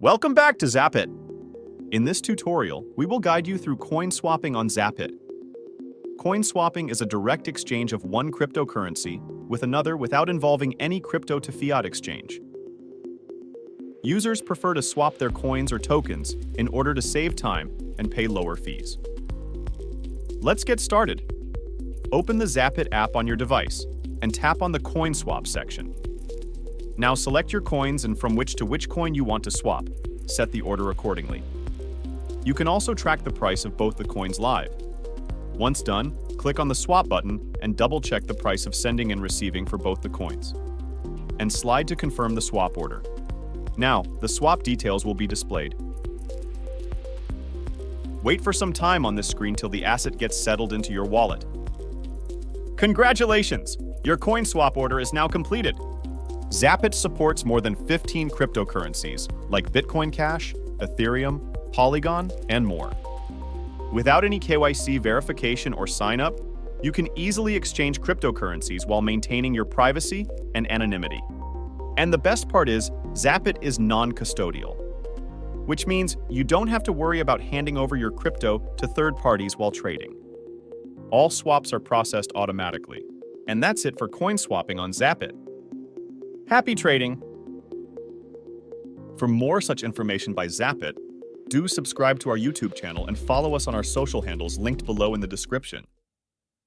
Welcome back to Zapit. In this tutorial, we will guide you through coin swapping on Zapit. Coin swapping is a direct exchange of one cryptocurrency with another without involving any crypto to fiat exchange. Users prefer to swap their coins or tokens in order to save time and pay lower fees. Let's get started. Open the Zapit app on your device and tap on the coin swap section. Now select your coins and from which to which coin you want to swap. Set the order accordingly. You can also track the price of both the coins live. Once done, click on the swap button and double-check the price of sending and receiving for both the coins. And slide to confirm the swap order. Now, the swap details will be displayed. Wait for some time on this screen till the asset gets settled into your wallet. Congratulations! Your coin swap order is now completed. Zapit supports more than 15 cryptocurrencies like Bitcoin Cash, Ethereum, Polygon, and more. Without any KYC verification or sign-up, you can easily exchange cryptocurrencies while maintaining your privacy and anonymity. And the best part is, Zapit is non-custodial, which means you don't have to worry about handing over your crypto to third parties while trading. All swaps are processed automatically. And that's it for coin swapping on Zapit. Happy trading! For more such information by Zapit, do subscribe to our YouTube channel and follow us on our social handles linked below in the description.